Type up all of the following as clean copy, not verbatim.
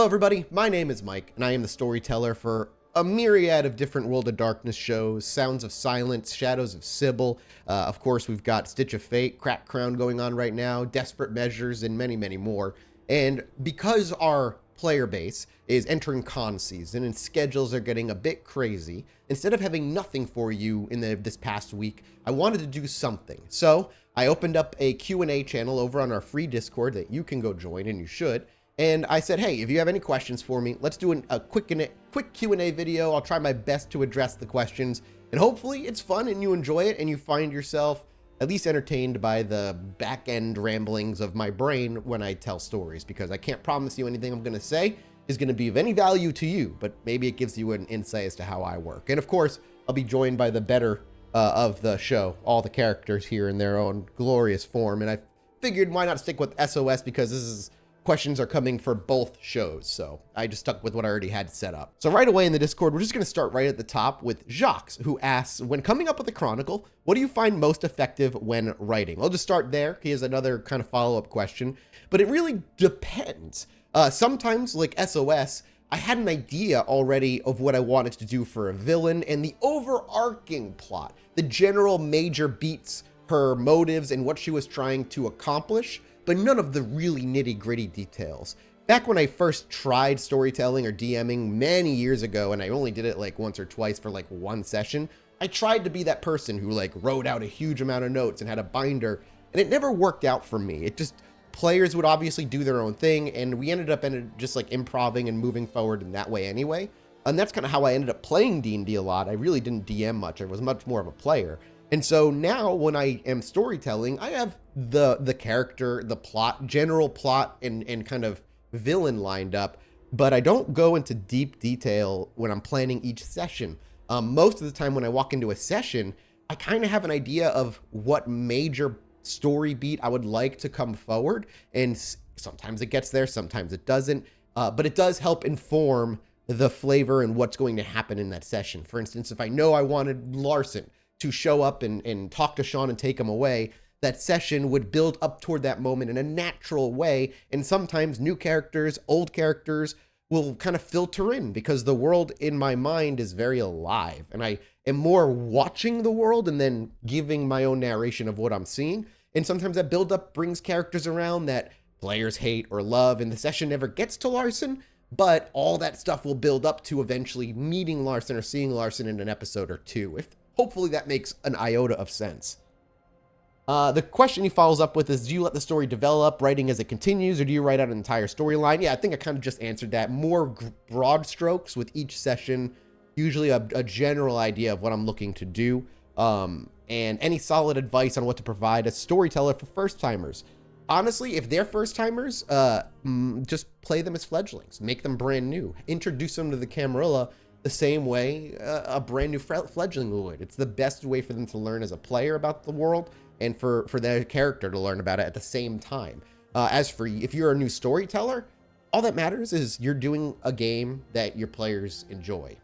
Hello everybody, my name is Mike, and I am the storyteller for a myriad of different World of Darkness shows, Sounds of Silence, Shadows of Sybil. Of course, we've got Stitch of Fate, Crack Crown going on right now, Desperate Measures, and many, many more. And because our player base is entering con season and schedules are getting a bit crazy, instead of having nothing for you in this past week, I wanted to do something. So I opened up a Q&A channel over on our free Discord that you can go join, and you should. And I said, hey, if you have any questions for me, let's do a quick Q&A video. I'll try my best to address the questions, and hopefully it's fun and you enjoy it and you find yourself at least entertained by the back end ramblings of my brain when I tell stories, because I can't promise you anything I'm going to say is going to be of any value to you, but maybe it gives you an insight as to how I work. And of course, I'll be joined by the better of the show, all the characters here in their own glorious form. And I figured why not stick with SOS, because questions are coming for both shows, so I just stuck with what I already had set up. So right away in the Discord, we're just going to start right at the top with Jacques, who asks, when coming up with a Chronicle, what do you find most effective when writing? I'll just start there. He has another kind of follow-up question, but it really depends. Sometimes, like SOS, I had an idea already of what I wanted to do for a villain, and the overarching plot, the general major beats, her motives, and what she was trying to accomplish, but none of the really nitty-gritty details. Back when I first tried storytelling or DMing many years ago, and I only did it like once or twice for like one session, I tried to be that person who like wrote out a huge amount of notes and had a binder, and it never worked out for me. Players would obviously do their own thing, and we ended up just like improving and moving forward in that way anyway. And that's kind of how I ended up playing D&D a lot. I really didn't DM much. I was much more of a player. And so now when I am storytelling, I have the character, the plot, general plot, and kind of villain lined up, but I don't go into deep detail when I'm planning each session. Most of the time when I walk into a session, I kind of have an idea of what major story beat I would like to come forward, and sometimes it gets there, sometimes it doesn't, but it does help inform the flavor and what's going to happen in that session. For instance, if I know I wanted Larson to show up and talk to Sean and take him away, that session would build up toward that moment in a natural way. And sometimes new characters, old characters will kind of filter in, because the world in my mind is very alive, and I am more watching the world and then giving my own narration of what I'm seeing. And sometimes that build up brings characters around that players hate or love, and the session never gets to Larson, but all that stuff will build up to eventually meeting Larson or seeing Larson in an episode or two. Hopefully that makes an iota of sense. The question he follows up with is, do you let the story develop, writing as it continues, or do you write out an entire storyline? Yeah, I think I kind of just answered that. More broad strokes with each session, usually a general idea of what I'm looking to do, and any solid advice on what to provide a storyteller for first-timers. Honestly, if they're first-timers, just play them as fledglings. Make them brand new. Introduce them to the Camarilla the same way a brand new fledgling would. It's the best way for them to learn as a player about the world, and for their character to learn about it at the same time. As for if you're a new storyteller, all that matters is you're doing a game that your players enjoy.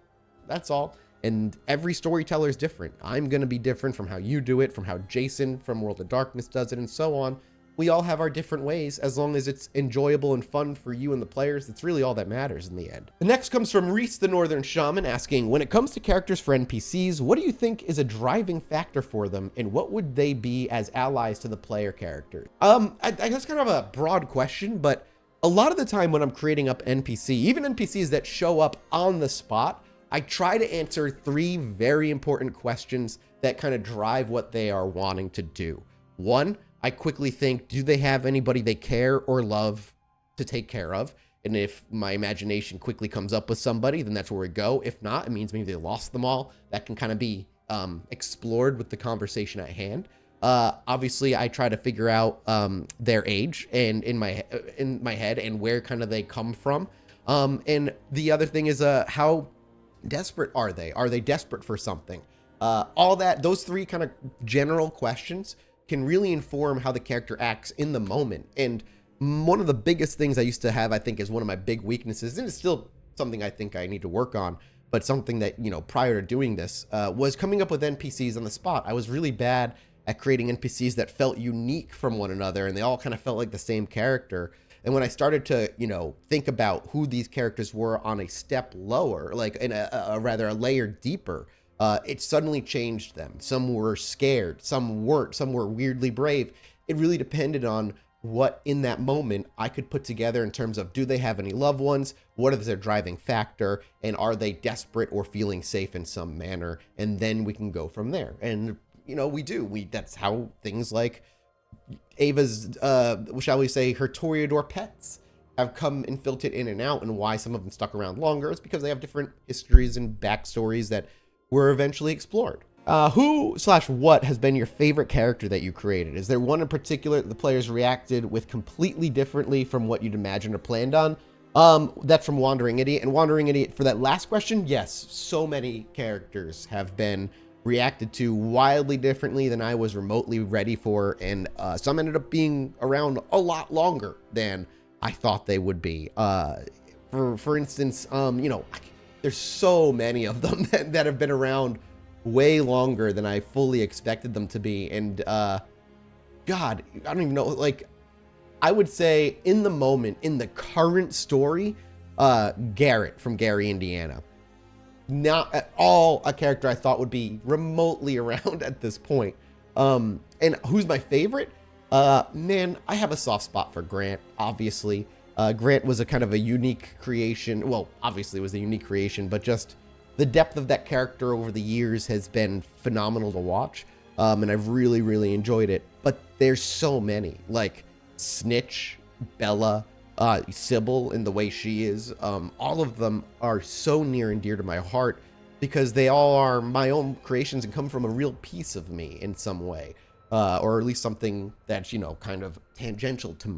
That's all. And every storyteller is different. I'm going to be different from how you do it, from how Jason from World of Darkness does it, and so on. We all have our different ways. As long as it's enjoyable and fun for you and the players, it's really all that matters in the end. The next comes from Reese the Northern Shaman, asking, when it comes to characters for NPCs, what do you think is a driving factor for them, and what would they be as allies to the player characters? I guess kind of a broad question, but a lot of the time when I'm creating up NPC, even NPCs that show up on the spot, I try to answer three very important questions that kind of drive what they are wanting to do. One, I quickly think, do they have anybody they care or love to take care of? And if my imagination quickly comes up with somebody, then that's where we go. If not, it means maybe they lost them all. That can kind of be explored with the conversation at hand. Obviously, I try to figure out their age and in my head, and where kind of they come from. And the other thing is how desperate are they? Are they desperate for something? All that, those three kind of general questions can really inform how the character acts in the moment. And one of the biggest things I used to have, I think, is one of my big weaknesses, and it's still something I think I need to work on, but something that, prior to doing this, was coming up with NPCs on the spot. I was really bad at creating NPCs that felt unique from one another, and they all kind of felt like the same character. And when I started to, think about who these characters were on a step lower, like in a rather a layer deeper, it suddenly changed them. Some were scared, some weren't, some were weirdly brave. It really depended on what in that moment I could put together in terms of, do they have any loved ones? What is their driving factor? And are they desperate or feeling safe in some manner? And then we can go from there. And, that's how things like Ava's, shall we say, her Toreador pets have come and filtered in and out, and why some of them stuck around longer is because they have different histories and backstories that were eventually explored. Who/what has been your favorite character that you created? Is there one in particular that the players reacted with completely differently from what you'd imagined or planned on? That's from Wandering Idiot. And Wandering Idiot, for that last question, yes, so many characters have been reacted to wildly differently than I was remotely ready for, and some ended up being around a lot longer than I thought they would be. For instance, there's so many of them that have been around way longer than I fully expected them to be. And God, I don't even know, like, I would say in the moment, in the current story, Garrett from Gary, Indiana. Not at all a character I thought would be remotely around at this point. And who's my favorite? Man, I have a soft spot for Grant, obviously. Grant was a kind of a unique creation. Well, obviously it was a unique creation, but just the depth of that character over the years has been phenomenal to watch. And I've really, really enjoyed it. But there's so many, like Snitch, Bella, Sybil in the way she is. All of them are so near and dear to my heart because they all are my own creations and come from a real piece of me in some way. Or at least something that's, kind of tangential to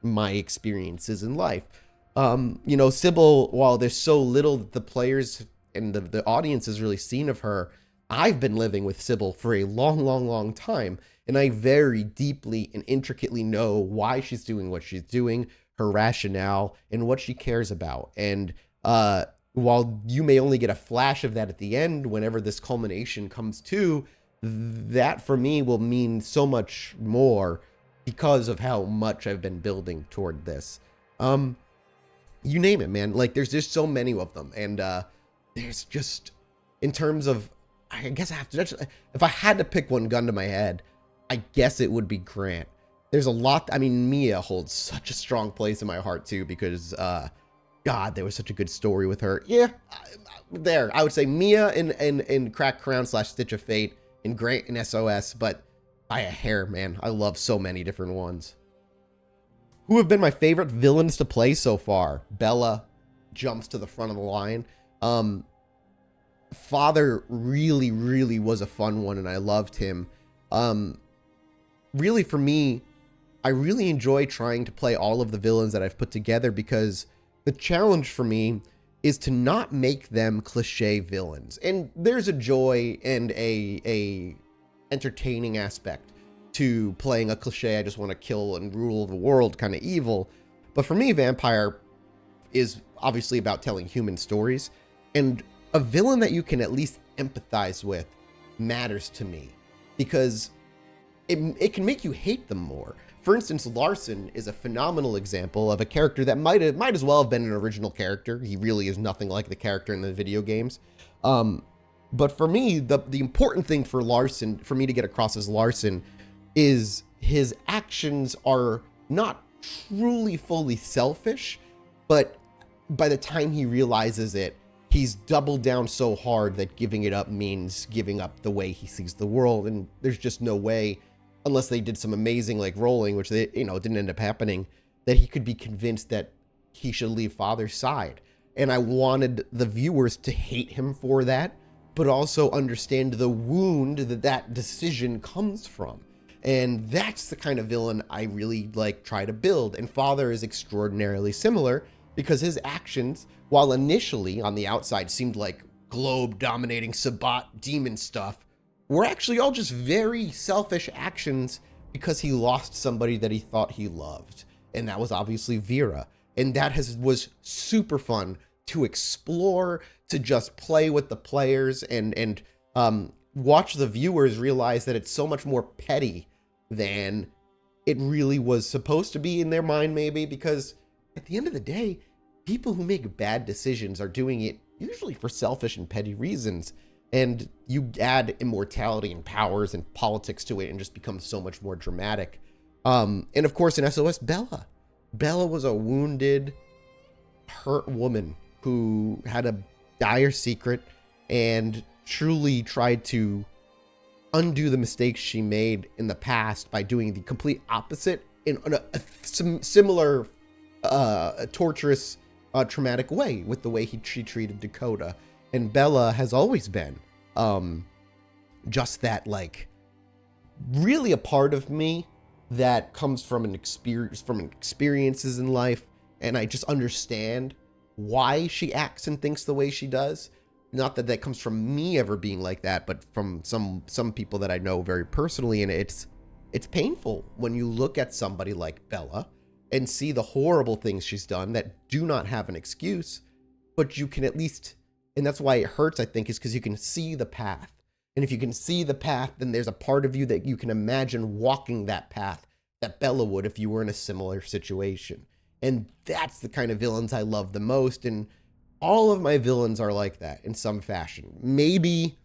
my experiences in life. Sybil, while there's so little that the players and the audience has really seen of her, I've been living with Sybil for a long, long, long time. And I very deeply and intricately know why she's doing what she's doing, her rationale, and what she cares about. And while you may only get a flash of that at the end, whenever this culmination comes to, that for me will mean so much more because of how much I've been building toward this. You name it, man. Like, there's just so many of them. And there's just, in terms of, I guess I have to, if I had to pick one gun to my head, I guess it would be Grant. There's a lot, Mia holds such a strong place in my heart too, because, God, there was such a good story with her. Yeah, I would say Mia in Crack Crown / Stitch of Fate, and Grant in SOS, but by a hair, man. I love so many different ones. Who have been my favorite villains to play so far? Bella jumps to the front of the line. Father really, really was a fun one, and I loved him. Really, for me, I really enjoy trying to play all of the villains that I've put together, because the challenge for me is to not make them cliche villains. And there's a joy and a entertaining aspect to playing a cliche, I just want to kill and rule the world kind of evil. But for me, Vampire is obviously about telling human stories, and a villain that you can at least empathize with matters to me, because it can make you hate them more. For instance, Larson is a phenomenal example of a character that might as well have been an original character. He really is nothing like the character in the video games. But for me, the important thing for Larson, for me to get across as Larson, is his actions are not truly fully selfish, but by the time he realizes it, he's doubled down so hard that giving it up means giving up the way he sees the world. And there's just no way, unless they did some amazing like rolling, which they, didn't end up happening, that he could be convinced that he should leave Father's side. And I wanted the viewers to hate him for that, but also understand the wound that decision comes from. And that's the kind of villain I really try to build. And Father is extraordinarily similar, because his actions, while initially on the outside seemed like globe dominating Sabbat demon stuff, were actually all just very selfish actions because he lost somebody that he thought he loved. And that was obviously Vera. And that was super fun to explore, to just play with the players and watch the viewers realize that it's so much more petty than it really was supposed to be in their mind, maybe, because at the end of the day, people who make bad decisions are doing it usually for selfish and petty reasons. And you add immortality and powers and politics to it and just becomes so much more dramatic. And of course, in SOS, Bella. Bella was a wounded, hurt woman who had a dire secret and truly tried to undo the mistakes she made in the past by doing the complete opposite in a similar torturous, traumatic way with the way she treated Dakota. And Bella has always been just that, like, really a part of me that comes from experiences in life, and I just understand why she acts and thinks the way she does. Not that that comes from me ever being like that, but from some people that I know very personally, and it's painful when you look at somebody like Bella and see the horrible things she's done that do not have an excuse, but you can at least, and that's why it hurts, I think, is because you can see the path. And if you can see the path, then there's a part of you that you can imagine walking that path that Bella would if you were in a similar situation. And that's the kind of villains I love the most. And all of my villains are like that in some fashion. Maybe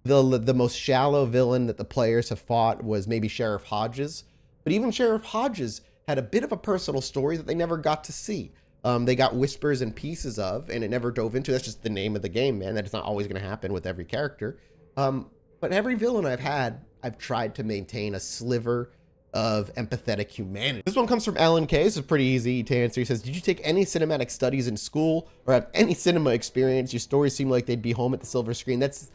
the most shallow villain that the players have fought was maybe Sheriff Hodges. But even Sheriff Hodges had a bit of a personal story that they never got to see. They got whispers and pieces of, and it never dove into. That's just the name of the game, man. That is not always going to happen with every character. But every villain I've had, I've tried to maintain a sliver of empathetic humanity. This one comes from Alan K. This is pretty easy to answer. He says, did you take any cinematic studies in school or have any cinema experience? Your stories seem like they'd be home at the silver screen. That's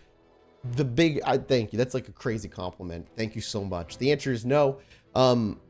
the big, thank you. That's like a crazy compliment. Thank you so much. The answer is no.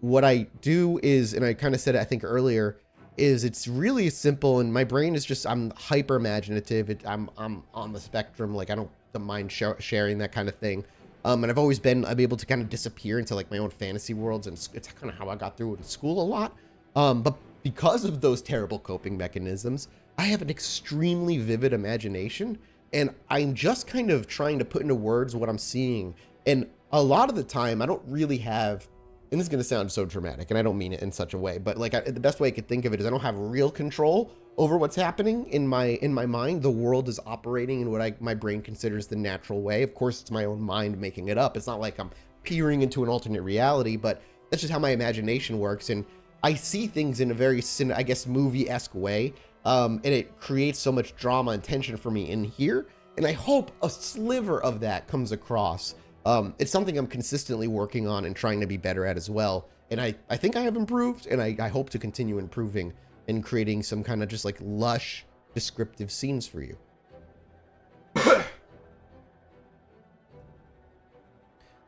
What I do is, and I kind of said it, I think earlier, is it's really simple, and my brain is just, I'm hyper imaginative. I'm on the spectrum. Like, I don't mind sharing that kind of thing. And I've always been, I'm able to kind of disappear into like my own fantasy worlds, and it's kind of how I got through it in school a lot. But because of those terrible coping mechanisms, I have an extremely vivid imagination, and I'm just kind of trying to put into words what I'm seeing. And a lot of the time, I don't really have, and this is going to sound so dramatic, and I don't mean it in such a way, but like the best way I could think of it is I don't have real control over what's happening in my mind. The world is operating in what my brain considers the natural way. Of course, it's my own mind making it up. It's not like I'm peering into an alternate reality, but that's just how my imagination works. And I see things in a very, I guess, movie-esque way. And it creates so much drama and tension for me in here. And I hope a sliver of that comes across. It's something I'm consistently working on and trying to be better at as well. And I think I have improved, and I hope to continue improving and creating some kind of just like lush, descriptive scenes for you.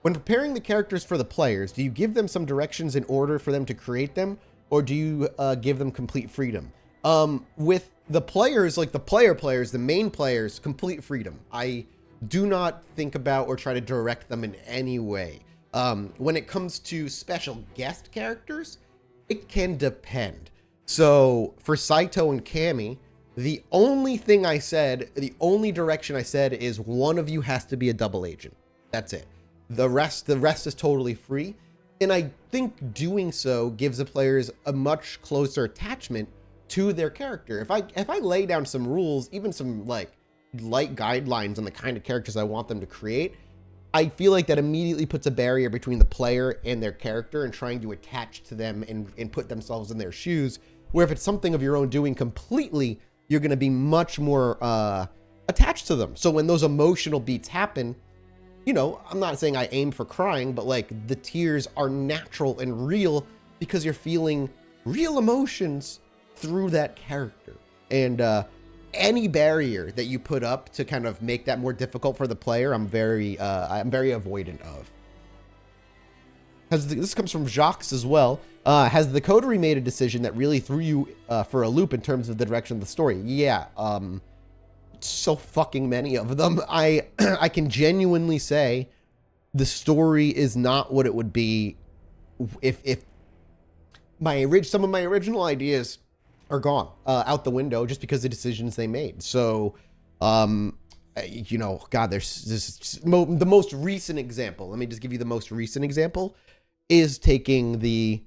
When preparing the characters for the players, do you give them some directions in order for them to create them, or do you give them complete freedom? With the players, like the players, the main players, complete freedom. I do not think about or try to direct them in any way. When it comes to special guest characters, it can depend. So for Saito and Cammy, the only thing I said, the only direction I said is one of you has to be a double agent. That's it. The rest is totally free. And I think doing so gives the players a much closer attachment to their character. If I lay down some rules, even some like light guidelines on the kind of characters I want them to create, I feel like that immediately puts a barrier between the player and their character and trying to attach to them and put themselves in their shoes. Where if it's something of your own doing completely, you're going to be much more attached to them. So when those emotional beats happen, you know, I'm not saying I aim for crying, but like the tears are natural and real because you're feeling real emotions through that character. And any barrier that you put up to kind of make that more difficult for the player, I'm very avoidant of. This comes from Jacques as well. Has the coterie made a decision that really threw you for a loop in terms of the direction of the story? Yeah, so fucking many of them. I can genuinely say the story is not what it would be if some of my original ideas are gone out the window just because of the decisions they made. So, you know, God, there's the most recent example. Let me just give you the most recent example is taking the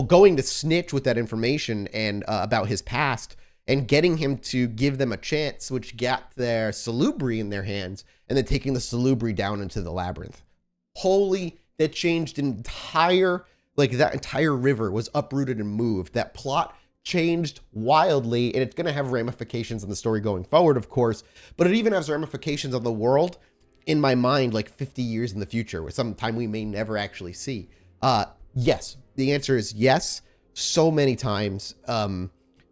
going to snitch with that information and about his past, and getting him to give them a chance, which got their salubri in their hands, and then taking the salubri down into the labyrinth. Holy, that changed an entire, like that entire river was uprooted and moved. That plot changed wildly, and it's going to have ramifications in the story going forward, of course, but it even has ramifications on the world in my mind, like 50 years in the future, sometime we may never actually see. Yes, the answer is yes, so many times.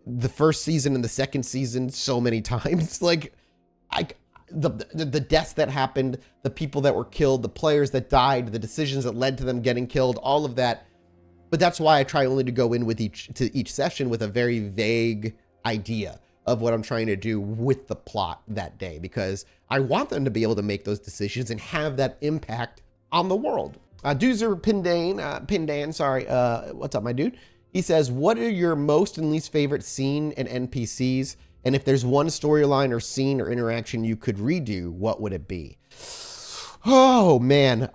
The first season and the second season, so many times. Like, the deaths that happened, the people that were killed, the players that died, the decisions that led to them getting killed, all of that. But that's why I try only to go in with each session with a very vague idea of what I'm trying to do with the plot that day, because I want them to be able to make those decisions and have that impact on the world. Doozer Pindan, sorry, what's up, my dude? He says, what are your most and least favorite scene and NPCs? And if there's one storyline or scene or interaction you could redo, what would it be? Oh, man.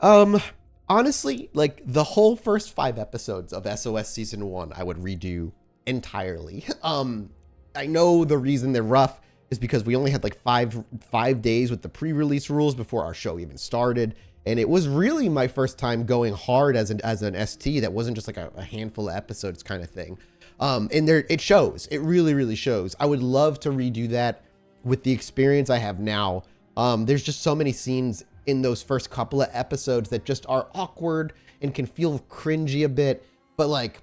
Honestly, like the whole first 5 episodes of SOS Season 1, I would redo entirely. I know the reason they're rough is because we only had like five days with the pre-release rules before our show even started. And it was really my first time going hard as an ST that wasn't just like a handful of episodes kind of thing. And there, it shows. It really, really shows. I would love to redo that with the experience I have now. There's just so many scenes in those first couple of episodes that just are awkward and can feel cringy a bit, but like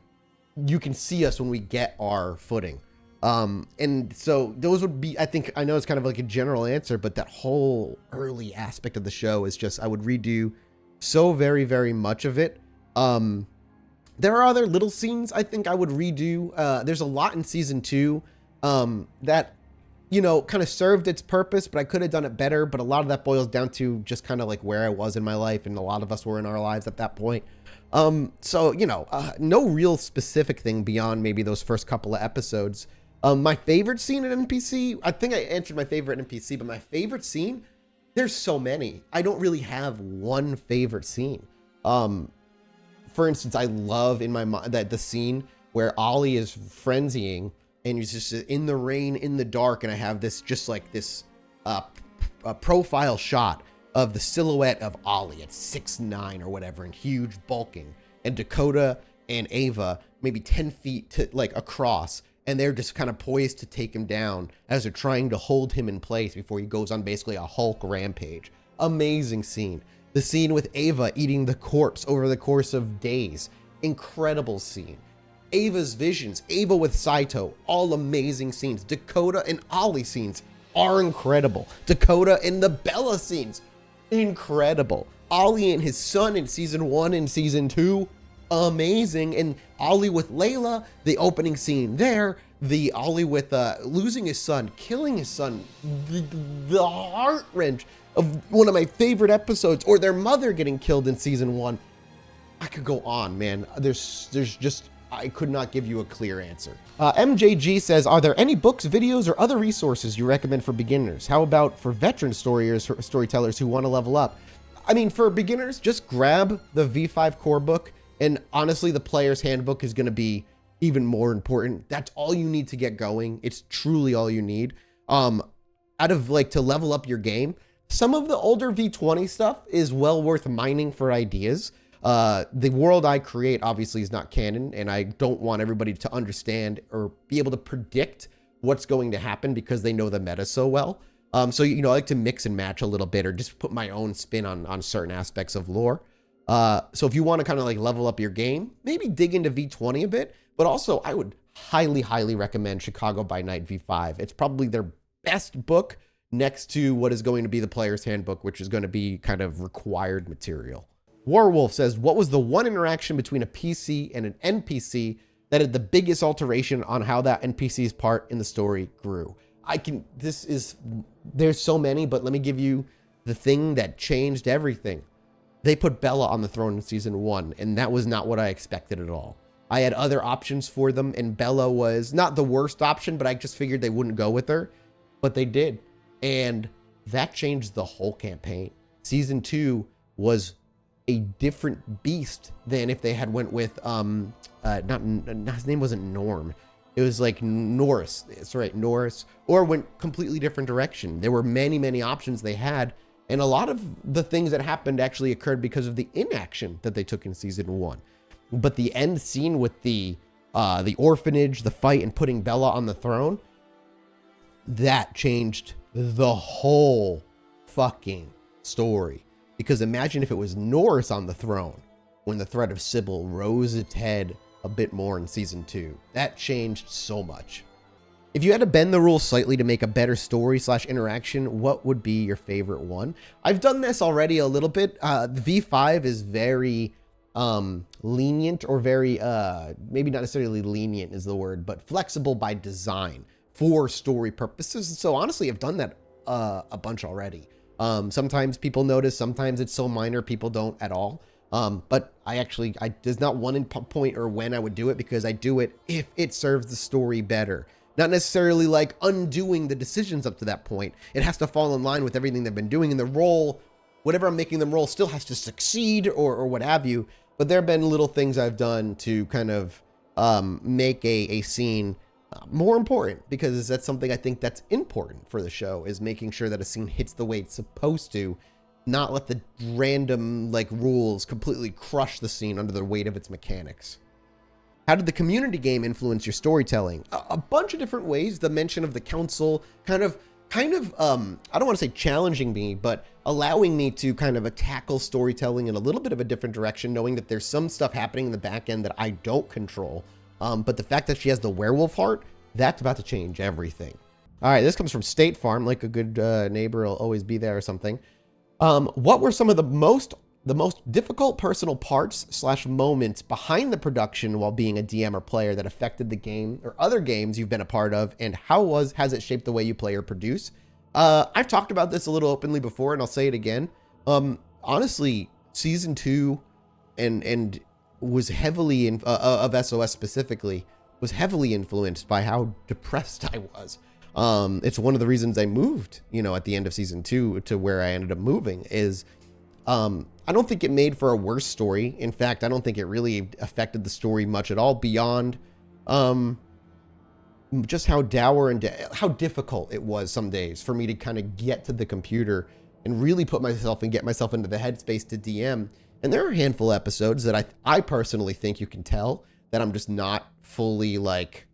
you can see us when we get our footing. And so those would be, I know it's kind of like a general answer, but that whole early aspect of the show is just, I would redo so very, very much of it. There are other little scenes I think I would redo. There's a lot in season 2 that, you know, kind of served its purpose, but I could have done it better. But a lot of that boils down to just kind of like where I was in my life, and a lot of us were in our lives at that point. So, you know, no real specific thing beyond maybe those first couple of episodes. My favorite scene in NPC, I think I answered my favorite NPC, but my favorite scene, there's so many. I don't really have one favorite scene. For instance, I love in my mind that the scene where Ollie is frenzying and he's just in the rain, in the dark, and I have this just like this profile shot of the silhouette of Ollie at 6'9" or whatever, and huge bulking, and Dakota and Ava maybe 10 feet to like across, and they're just kind of poised to take him down as they're trying to hold him in place before he goes on basically a Hulk rampage. Amazing scene. The scene with Ava eating the corpse over the course of days. Incredible scene. Ava's visions, Ava with Saito, all amazing scenes. Dakota and Ollie scenes are incredible. Dakota and the Bella scenes, incredible. Ollie and his son in season 1 and season 2, amazing. And Ollie with Layla, the opening scene there, the Ollie with losing his son, killing his son, the heart wrench of one of my favorite episodes, or their mother getting killed in season 1. I could go on, man. There's just, I could not give you a clear answer. MJG says, are there any books, videos, or other resources you recommend for beginners? How about for veteran storytellers who want to level up? I mean, for beginners, just grab the V5 core book. And honestly, the player's handbook is going to be even more important. That's all you need to get going. It's truly all you need. Out of like to level up your game, some of the older V20 stuff is well worth mining for ideas. The world I create obviously is not canon, and I don't want everybody to understand or be able to predict what's going to happen because they know the meta so well. So, you know, I like to mix and match a little bit, or just put my own spin on certain aspects of lore. So if you want to kind of like level up your game, maybe dig into V20 a bit, but also I would highly, highly recommend Chicago by Night V5. It's probably their best book next to what is going to be the player's handbook, which is going to be kind of required material. Warwolf says, what was the one interaction between a PC and an NPC that had the biggest alteration on how that NPC's part in the story grew? There's so many, but let me give you the thing that changed everything. They put Bella on the throne in season 1, and that was not what I expected at all. I had other options for them, and Bella was not the worst option, but I just figured they wouldn't go with her, but they did. And that changed the whole campaign. Season 2 was a different beast than if they had went with not his name wasn't Norm. It was like Norris. It's right, Norris, or went completely different direction. There were many options they had, and a lot of the things that happened actually occurred because of the inaction that they took in season 1. But the end scene with the orphanage, the fight, and putting Bella on the throne, that changed the whole fucking story. Because imagine if it was Norris on the throne when the threat of Sybil rose its head a bit more in season 2. That changed so much. If you had to bend the rules slightly to make a better story / interaction, what would be your favorite one? I've done this already a little bit. The V5 is very lenient, or very maybe not necessarily lenient is the word, but flexible by design for story purposes. So honestly, I've done that a bunch already. Sometimes people notice, sometimes it's so minor people don't at all. But there's not one point or when I would do it, because I do it if it serves the story better. Not necessarily like undoing the decisions up to that point. It has to fall in line with everything they've been doing, and the role, whatever I'm making them roll, still has to succeed or what have you. But there have been little things I've done to kind of make a scene more important, because that's something I think that's important for the show, is making sure that a scene hits the way it's supposed to, not let the random like rules completely crush the scene under the weight of its mechanics. How did the community game influence your storytelling? A bunch of different ways. The mention of the council kind of I don't want to say challenging me, but allowing me to kind of tackle storytelling in a little bit of a different direction, knowing that there's some stuff happening in the back end that I don't control. But the fact that she has the werewolf heart, that's about to change everything. All right, this comes from State Farm, like a good neighbor will always be there or something. What were some of the most difficult personal parts / moments behind the production while being a DM or player that affected the game or other games you've been a part of, and how has it shaped the way you play or produce? I've talked about this a little openly before, and I'll say it again. Honestly, season 2 and was heavily of SOS specifically was heavily influenced by how depressed I was. It's one of the reasons I moved, at the end of season 2 to where I ended up moving is, I don't think it made for a worse story. In fact, I don't think it really affected the story much at all beyond, just how dour and how difficult it was some days for me to kind of get to the computer and really put myself and get myself into the headspace to DM. And there are a handful of episodes that I personally think you can tell that I'm just not fully like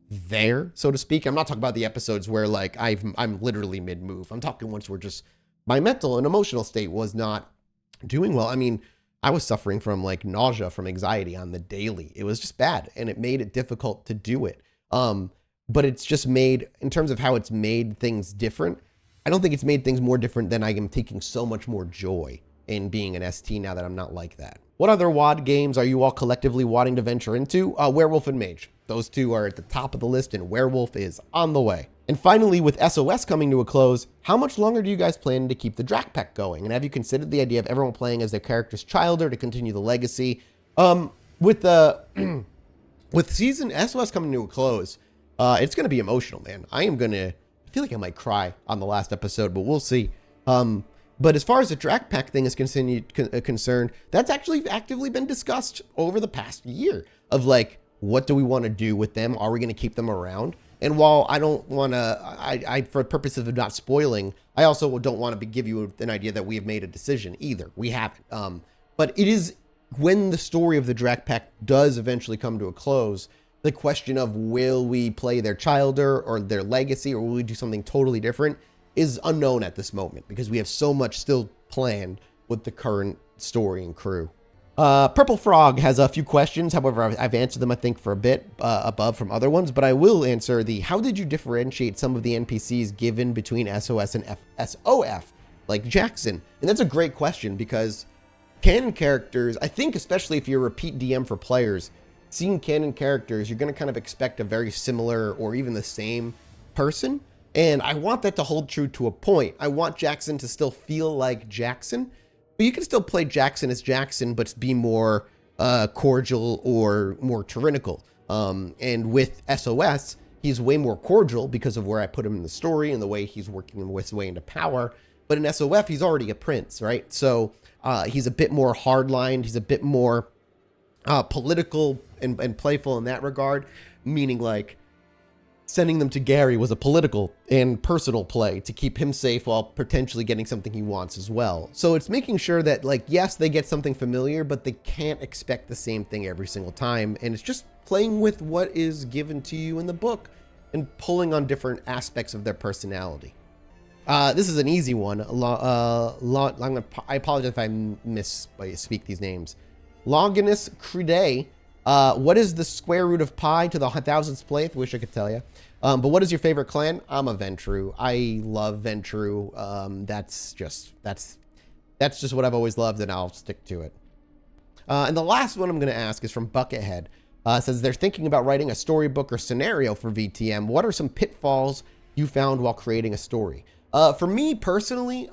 there, so to speak. I'm not talking about the episodes where like I'm literally mid-move. I'm talking ones where just my mental and emotional state was not doing well. I mean, I was suffering from like nausea from anxiety on the daily. It was just bad, and it made it difficult to do it. But it's just made, in terms of how it's made things different, I don't think it's made things more different than I am taking so much more joy in being an ST now that I'm not like that. What other WoD games are you all collectively wanting to venture into? Werewolf and Mage. Those two are at the top of the list, and Werewolf is on the way. And finally, with SOS coming to a close, how much longer do you guys plan to keep the Drac Pack going? And have you considered the idea of everyone playing as their character's childer to continue the legacy? With season SOS coming to a close, it's going to be emotional, man. I feel like I might cry on the last episode, but we'll see. But as far as the Drac Pack thing is concerned, that's actually actively been discussed over the past year of like, what do we want to do with them? Are we going to keep them around? And while I don't want to, for purposes of not spoiling, I also don't want to give you an idea that we have made a decision either. We haven't. But it is, when the story of the Drac Pack does eventually come to a close, the question of will we play their childer or their legacy, or will we do something totally different, is unknown at this moment, because we have so much still planned with the current story and crew. Purple Frog has a few questions. However, I've answered them, I think, for a bit above from other ones, but I will answer how did you differentiate some of the NPCs given between SOS and SOF, like Jackson? And that's a great question, because canon characters, I think, especially if you're a repeat DM for players, seeing canon characters, you're going to kind of expect a very similar or even the same person. And I want that to hold true to a point. I want Jackson to still feel like Jackson, but you can still play Jackson as Jackson, but be more cordial or more tyrannical. And with SOS, he's way more cordial because of where I put him in the story and the way he's working his way into power. But in SOF, he's already a prince, right? So he's a bit more hardlined. He's a bit more political and playful in that regard, meaning like sending them to Gary was a political and personal play to keep him safe while potentially getting something he wants as well. So it's making sure that, like, yes, they get something familiar, but they can't expect the same thing every single time. And it's just playing with what is given to you in the book and pulling on different aspects of their personality. This is an easy one. I apologize if I misspeak these names. Longinus Crede. What is the square root of pi to the 1000th place? Wish I could tell you. But what is your favorite clan? I'm a Ventru. I love Ventru. That's just what I've always loved, and I'll stick to it. And the last one I'm going to ask is from Buckethead. It says they're thinking about writing a storybook or scenario for VTM. What are some pitfalls you found while creating a story? For me personally,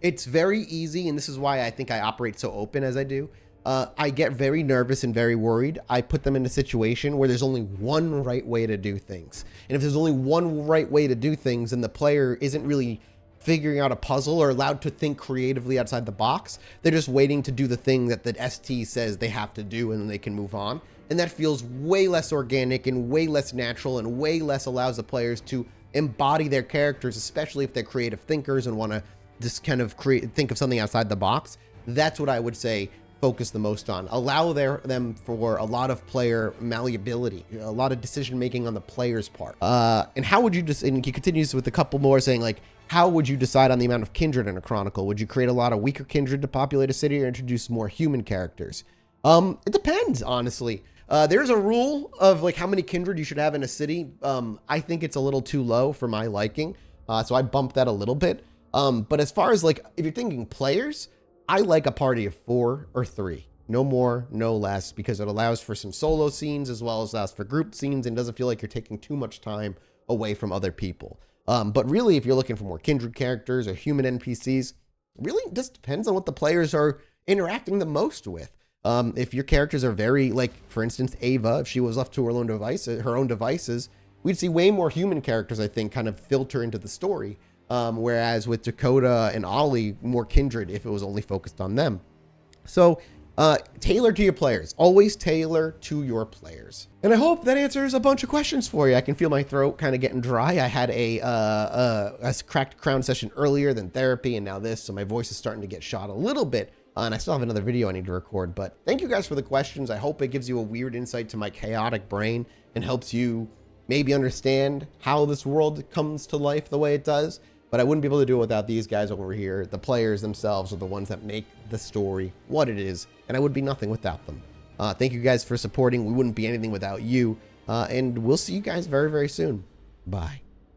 it's very easy, and this is why I think I operate so open as I do. I get very nervous and very worried. I put them in a situation where there's only one right way to do things. And if there's only one right way to do things and the player isn't really figuring out a puzzle or allowed to think creatively outside the box, they're just waiting to do the thing that the ST says they have to do and then they can move on. And that feels way less organic and way less natural and way less allows the players to embody their characters, especially if they're creative thinkers and want to just kind of think of something outside the box. That's what I would say focus the most on. Allow them for a lot of player malleability, a lot of decision making on the player's part. And how would you just, and he continues with a couple more saying like, how would you decide on the amount of kindred in a chronicle? Would you create a lot of weaker kindred to populate a city or introduce more human characters? It depends, honestly. There's a rule of like how many kindred you should have in a city. I think it's a little too low for my liking. So I bumped that a little bit. But as far as like, if you're thinking players, I like a party of 4 or 3, no more, no less, because it allows for some solo scenes as well as allows for group scenes and doesn't feel like you're taking too much time away from other people. But really, if you're looking for more kindred characters or human NPCs, really just depends on what the players are interacting the most with. If your characters are very, like, for instance, Ava, if she was left to her own devices, we'd see way more human characters, I think, kind of filter into the story. Whereas with Dakota and Ollie, more kindred if it was only focused on them. So tailor to your players. Always tailor to your players. And I hope that answers a bunch of questions for you. I can feel my throat kind of getting dry. I had a cracked crown session earlier than therapy and now this, so my voice is starting to get shot a little bit. And I still have another video I need to record. But thank you guys for the questions. I hope it gives you a weird insight to my chaotic brain and helps you maybe understand how this world comes to life the way it does. But I wouldn't be able to do it without these guys over here. The players themselves are the ones that make the story what it is, and I would be nothing without them. Thank you guys for supporting. We wouldn't be anything without you, and we'll see you guys very, very soon. Bye.